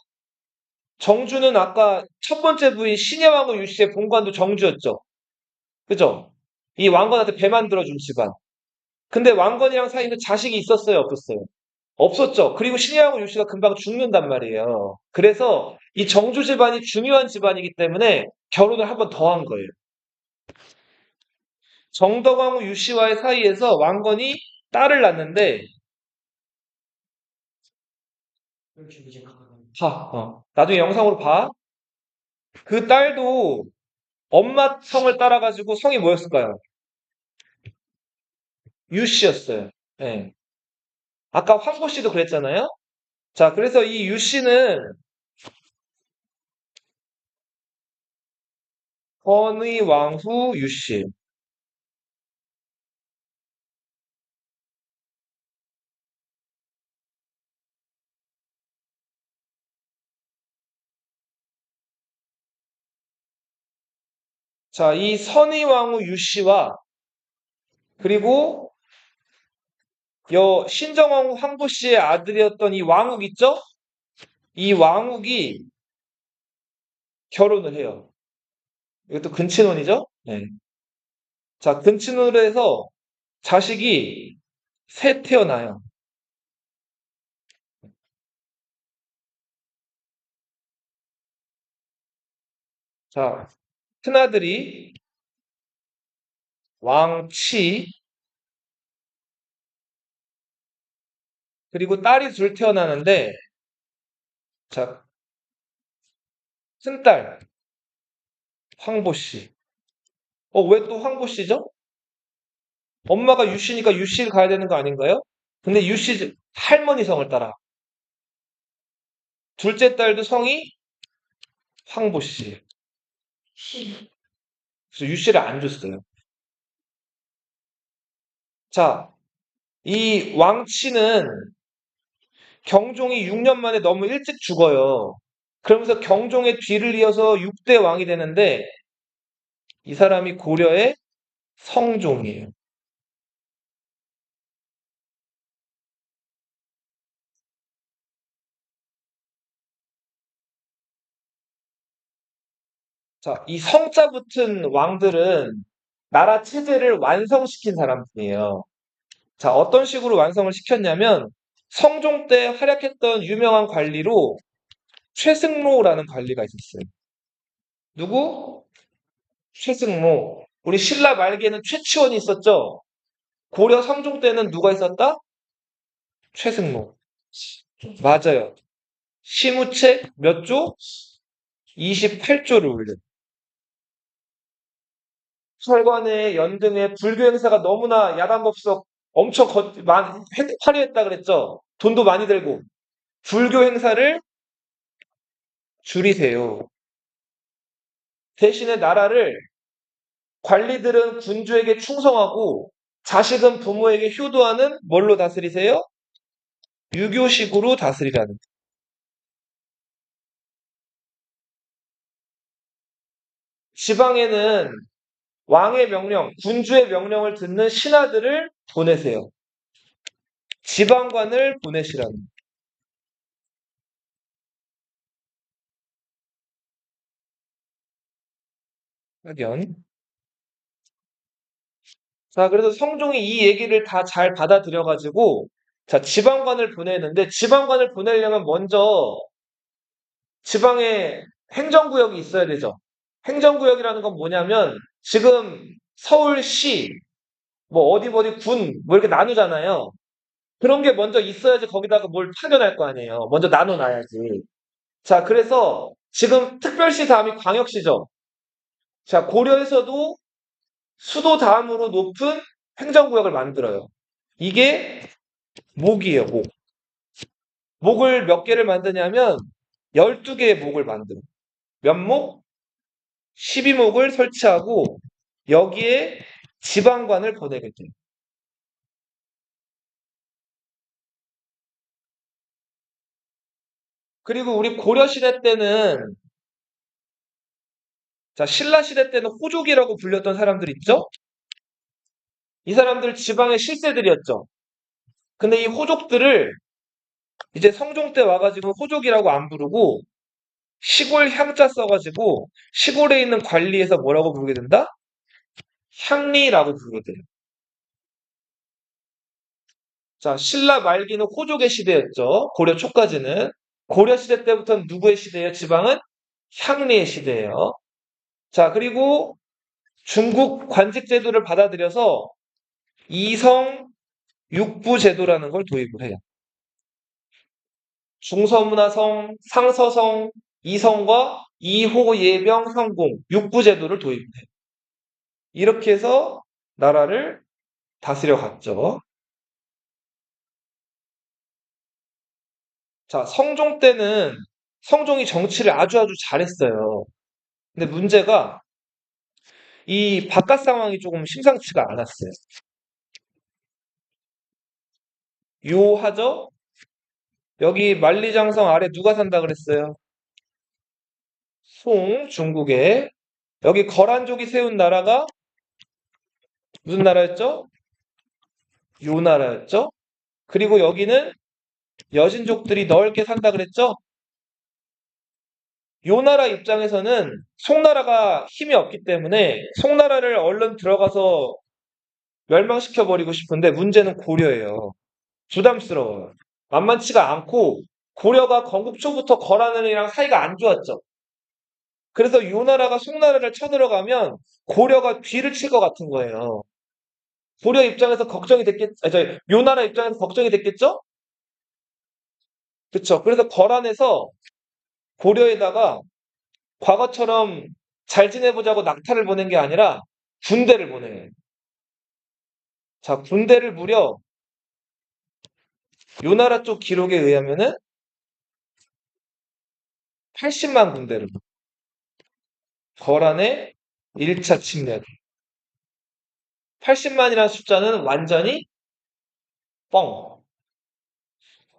Speaker 1: 정주는 아까 첫 번째 부인 신예왕후 유씨의 본관도 정주였죠. 그죠? 이 왕건한테 배 만들어준 집안. 근데 왕건이랑 사이는 자식이 있었어요, 없었어요? 없었죠. 그리고 신예왕후 유씨가 금방 죽는단 말이에요. 그래서 이 정주 집안이 중요한 집안이기 때문에 결혼을 한 번 더 한 거예요. 정덕왕후 유씨와의 사이에서 왕건이 딸을 낳는데, 나중에 영상으로 봐. 그 딸도 엄마 성을 따라가지고 성이 뭐였을까요? 유씨였어요. 예. 아까 황보 씨도 그랬잖아요. 자, 그래서 이 유씨는 건의 왕후 유씨. 자, 이 선의 왕후 유씨와 그리고 신정왕후 황보 씨의 아들이었던 이 왕욱 있죠? 이 왕욱이 결혼을 해요. 이것도 근친혼이죠? 네. 자, 근친혼을 해서 자식이 셋 태어나요. 자, 큰아들이 왕치, 그리고 딸이 둘 태어나는데, 자, 큰딸, 황보 씨. 왜 또 황보 씨죠? 엄마가 유씨니까 유씨를 가야 되는 거 아닌가요? 근데 유씨 할머니 성을 따라. 둘째 딸도 성이 황보 씨.
Speaker 2: 실.
Speaker 1: 그래서 유씨를 안 줬어요. 자, 이 왕치는 경종이 6년 만에 너무 일찍 죽어요. 그러면서 경종의 뒤를 이어서 6대 왕이 되는데 이 사람이 고려의 성종이에요. 자, 이 성자 붙은 왕들은 나라 체제를 완성시킨 사람들이에요. 자, 어떤 식으로 완성을 시켰냐면 성종 때 활약했던 유명한 관리로 최승로라는 관리가 있었어요. 누구? 최승로. 우리 신라 말기에는 최치원이 있었죠? 고려 성종 때는 누가 있었다? 최승로. 맞아요. 시무책 몇 조? 28조를 올려. 철관에 연등에 불교 행사가 너무나 야단법석 엄청 화려했다 그랬죠? 돈도 많이 들고. 불교 행사를 줄이세요. 대신에 나라를 관리들은 군주에게 충성하고 자식은 부모에게 효도하는 뭘로 다스리세요? 유교식으로 다스리라는. 지방에는 왕의 명령, 군주의 명령을 듣는 신하들을 보내세요. 지방관을 보내시라는. 확연. 자, 그래서 성종이 이 얘기를 다 잘 받아들여가지고, 자, 지방관을 보내는데, 지방관을 보내려면 먼저 지방에 행정구역이 있어야 되죠. 행정구역이라는 건 뭐냐면, 지금 서울시, 뭐 어디 군, 뭐 이렇게 나누잖아요. 그런 게 먼저 있어야지 거기다가 뭘 파견할 거 아니에요. 먼저 나눠놔야지. 자, 그래서 지금 특별시 다음이 광역시죠. 자, 고려에서도 수도 다음으로 높은 행정구역을 만들어요. 이게 목이에요, 목. 목을 몇 개를 만드냐면 12개의 목을 만들어요. 몇 목? 12목을 설치하고 여기에 지방관을 보내게 돼요. 그리고 우리 고려시대 때는 자, 신라시대 때는 호족이라고 불렸던 사람들 있죠? 이 사람들 지방의 실세들이었죠. 근데 이 호족들을 이제 성종 때 와가지고 호족이라고 안 부르고 시골 향자 써가지고 시골에 있는 관리에서 뭐라고 부르게 된다? 향리라고 부르게 돼요. 자, 신라 말기는 호족의 시대였죠. 고려 초까지는. 고려 시대 때부터는 누구의 시대예요? 지방은 향리의 시대예요. 자, 그리고 중국 관직 제도를 받아들여서 이성 육부 제도라는 걸 도입을 해요. 중서문화성, 상서성, 이성과 이호, 예병, 현공, 육부 제도를 도입해요. 이렇게 해서 나라를 다스려 갔죠. 자, 성종 때는 성종이 정치를 아주 잘했어요. 근데 문제가 이 바깥 상황이 조금 심상치가 않았어요. 묘하죠? 여기 만리장성 아래 누가 산다 그랬어요? 송, 중국에. 여기 거란족이 세운 나라가 무슨 나라였죠? 요 나라였죠? 그리고 여기는 여진족들이 넓게 산다 그랬죠? 요 나라 입장에서는 송나라가 힘이 없기 때문에 송나라를 얼른 들어가서 멸망시켜버리고 싶은데 문제는 고려예요. 부담스러워요. 만만치가 않고 고려가 건국 초부터 거란이랑 사이가 안 좋았죠. 그래서 요 나라가 송나라를 쳐들어가면 고려가 뒤를 칠 것 같은 거예요. 고려 입장에서 걱정이 됐겠, 요 나라 입장에서 걱정이 됐겠죠? 그쵸. 그래서 거란에서 고려에다가 과거처럼 잘 지내보자고 낙타를 보낸 게 아니라 군대를 보내요. 자, 군대를 무려 요 나라 쪽 기록에 의하면은 80만 군대를 거란의 1차 침략. 80만이라는 숫자는 완전히 뻥.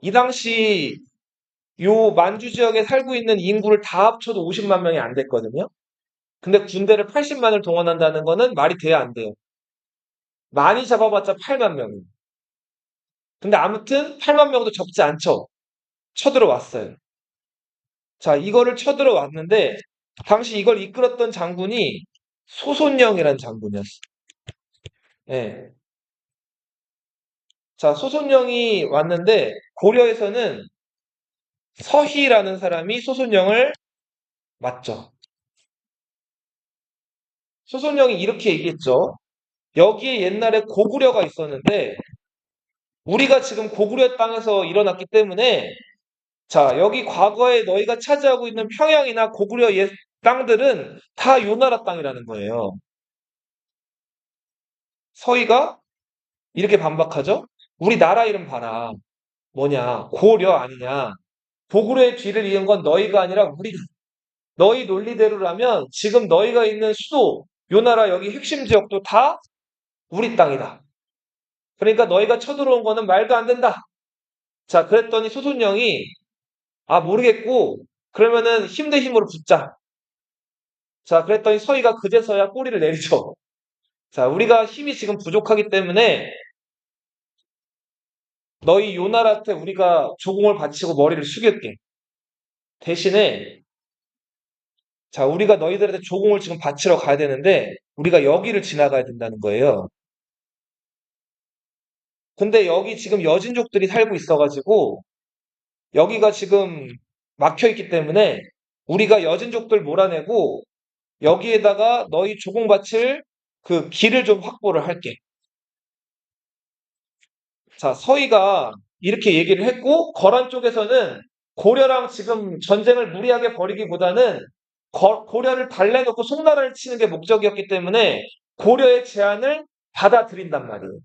Speaker 1: 이 당시 요 만주 지역에 살고 있는 인구를 다 합쳐도 50만 명이 안 됐거든요. 근데 군대를 80만을 동원한다는 거는 말이 돼야 안 돼요. 많이 잡아봤자 8만 명이에요. 근데 아무튼 8만 명도 적지 않죠. 쳐들어왔어요. 자, 이거를 쳐들어왔는데 당시 이걸 이끌었던 장군이 소손영이라는 장군이었어. 예. 자, 소손영이 왔는데 고려에서는 서희라는 사람이 소손영을 맞죠. 소손영이 이렇게 얘기했죠. 여기에 옛날에 고구려가 있었는데 우리가 지금 고구려 땅에서 일어났기 때문에 자, 여기 과거에 너희가 차지하고 있는 평양이나 고구려 옛 땅들은 다 요 나라 땅이라는 거예요. 서희가 이렇게 반박하죠. 우리 나라 이름 봐라. 뭐냐? 고려 아니냐? 고구려의 뒤를 이은 건 너희가 아니라 우리다. 너희 논리대로라면 지금 너희가 있는 수도, 요 나라 여기 핵심 지역도 다 우리 땅이다. 그러니까 너희가 쳐들어온 거는 말도 안 된다. 자, 그랬더니 소손영이 아, 모르겠고 그러면은 힘 대 힘으로 붙자. 자, 그랬더니 서희가 그제서야 꼬리를 내리죠. 자, 우리가 힘이 지금 부족하기 때문에 너희 요 나라한테 우리가 조공을 바치고 머리를 숙일게. 대신에 자, 우리가 너희들한테 조공을 지금 바치러 가야 되는데 우리가 여기를 지나가야 된다는 거예요. 근데 여기 지금 여진족들이 살고 있어가지고 여기가 지금 막혀 있기 때문에 우리가 여진족들 몰아내고 여기에다가 너희 조공 바칠 그 길을 좀 확보를 할게. 자, 서희가 이렇게 얘기를 했고 거란 쪽에서는 고려랑 지금 전쟁을 무리하게 벌이기보다는 고려를 달래놓고 송나라를 치는 게 목적이었기 때문에 고려의 제안을 받아들인단 말이에요.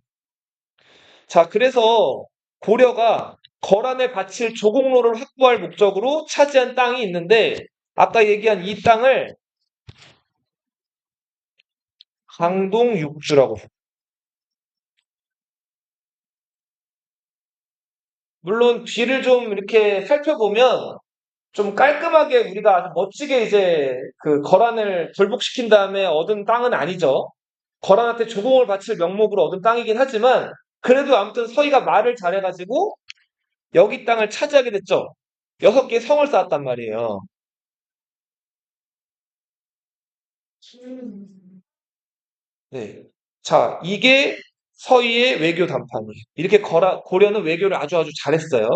Speaker 1: 자, 그래서 고려가 거란에 바칠 조공로를 확보할 목적으로 차지한 땅이 있는데 아까 얘기한 이 땅을 강동육주라고 해요. 물론 뒤를 좀 이렇게 살펴보면 좀 깔끔하게 우리가 아주 멋지게 이제 그 거란을 굴복시킨 다음에 얻은 땅은 아니죠. 거란한테 조공을 바칠 명목으로 얻은 땅이긴 하지만 그래도 아무튼 서희가 말을 잘해가지고 여기 땅을 차지하게 됐죠. 6개의 성을 쌓았단 말이에요.
Speaker 2: 음.
Speaker 1: 네. 자, 이게 서희의 외교 담판이에요. 이렇게 고려는 외교를 아주 잘했어요.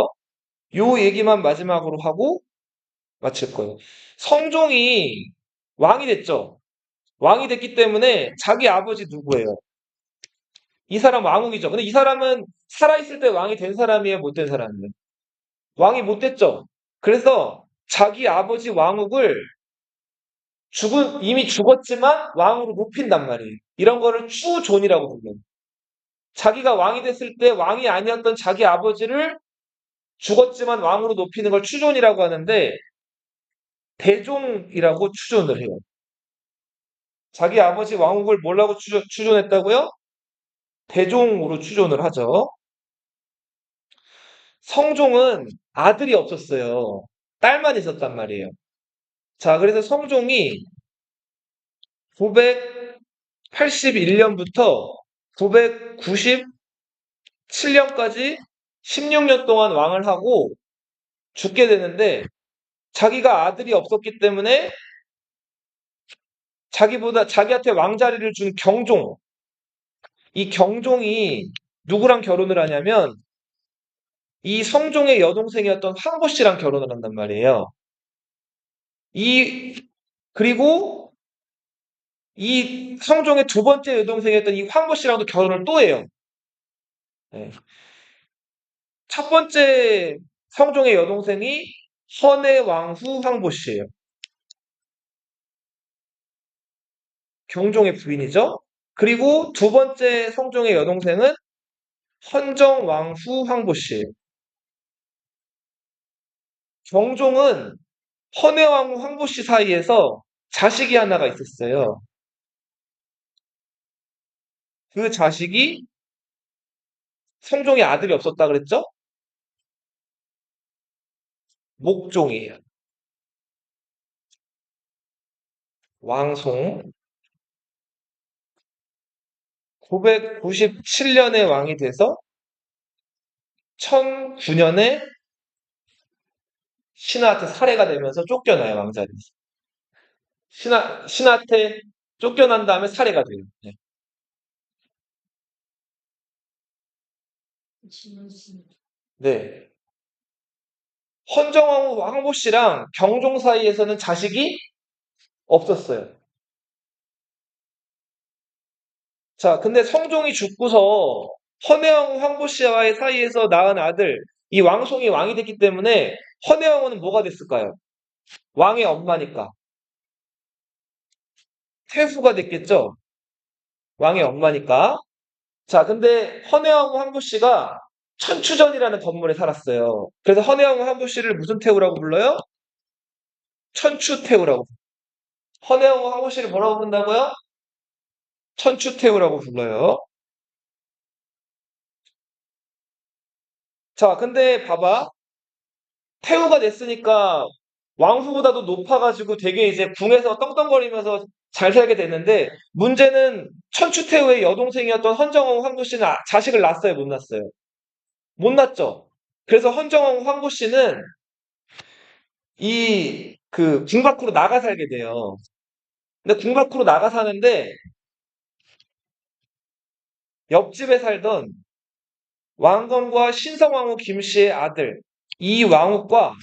Speaker 1: 요 얘기만 마지막으로 하고 마칠 거예요. 성종이 왕이 됐죠. 왕이 됐기 때문에 자기 아버지 누구예요? 이 사람 왕후이죠. 근데 이 사람은 살아있을 때 왕이 된 사람이에요? 못 된 사람이에요? 왕이 못 됐죠. 그래서 자기 아버지 왕후를 이미 죽었지만 왕으로 높인단 말이에요. 이런 거를 추존이라고 불러요. 자기가 왕이 됐을 때 왕이 아니었던 자기 아버지를 죽었지만 왕으로 높이는 걸 추존이라고 하는데 대종이라고 추존을 해요. 자기 아버지 왕후를 뭐라고 추존했다고요? 대종으로 추존을 하죠. 성종은 아들이 없었어요. 딸만 있었단 말이에요. 자, 그래서 성종이 981년부터 997년까지 16년 동안 왕을 하고 죽게 되는데 자기가 아들이 없었기 때문에 자기한테 왕자리를 준 경종, 이 경종이 누구랑 결혼을 하냐면 이 성종의 여동생이었던 황보 씨랑 결혼을 한단 말이에요. 이 그리고 이 성종의 두 번째 여동생이었던 이 황보 씨랑도 결혼을 또 해요. 네. 첫 번째 성종의 여동생이 헌의 왕후 황보 씨예요. 경종의 부인이죠. 그리고 두 번째 성종의 여동생은 헌정 왕후 황보 씨예요. 경종은 헌의 왕후 황보 씨 사이에서 자식이 하나가 있었어요. 그 자식이 성종의 아들이 없었다 그랬죠? 목종이에요. 왕송. 997년에 왕이 돼서 1009년에 신하한테 살해가 되면서 쫓겨나요, 왕자리에서. 신하한테 쫓겨난 다음에 살해가 돼요. 네.
Speaker 2: 진무신.
Speaker 1: 네. 헌정왕후 황보 씨랑 경종 사이에서는 자식이 없었어요. 자, 근데 성종이 죽고서 헌혜왕후 황보 씨와의 사이에서 낳은 아들, 이 왕송이 왕이 됐기 때문에 헌혜왕후는 뭐가 됐을까요? 왕의 엄마니까. 태후가 됐겠죠? 왕의 엄마니까. 자, 근데 헌혜왕후 황보 씨가 천추전이라는 건물에 살았어요. 그래서 헌혜왕후 황보 씨를 무슨 태후라고 불러요? 천추태후라고. 헌혜왕후 황보 씨를 뭐라고 부른다고요? 천추태후라고 불러요. 자, 근데 봐봐. 태후가 됐으니까 왕후보다도 높아가지고 되게 이제 궁에서 떵떵거리면서 잘 살게 됐는데 문제는 천추태후의 여동생이었던 헌정왕후 황보 씨는 자식을 낳았어요, 못 낳았어요? 못 낳았죠. 그래서 헌정왕후 황보 씨는 이 그 궁 밖으로 나가 살게 돼요. 근데 궁 밖으로 나가 사는데 옆집에 살던 왕건과 신성왕후 김씨의 아들 이왕후과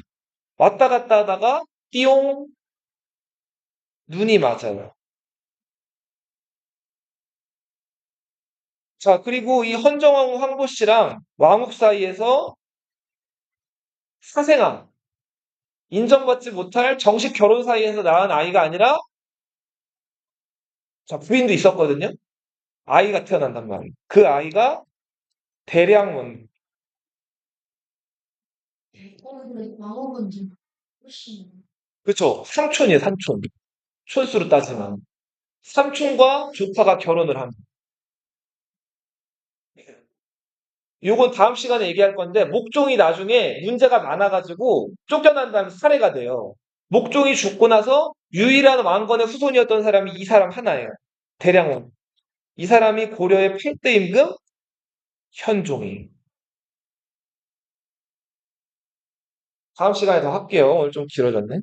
Speaker 1: 왔다 갔다 하다가 띠용 눈이 맞아요. 자, 그리고 이 헌정왕후 황보 씨랑 왕후 사이에서 사생아, 인정받지 못할 정식 결혼 사이에서 낳은 아이가 아니라 자, 부인도 있었거든요. 아이가 태어난단 말이에요. 그 아이가 대량원.
Speaker 2: 근데 왕후는 좀 훨씬.
Speaker 1: 그쵸? 삼촌이에요, 삼촌. 촌수로 따지면. 삼촌과 조카가 결혼을 합니다. 요건 다음 시간에 얘기할 건데, 목종이 나중에 문제가 많아가지고 쫓겨난 다음에 살해가 돼요. 목종이 죽고 나서 유일한 왕건의 후손이었던 사람이 이 사람 하나예요. 대량원. 이 사람이 고려의 8대 임금 현종이. 다음 시간에 더 할게요. 오늘 좀 길어졌네.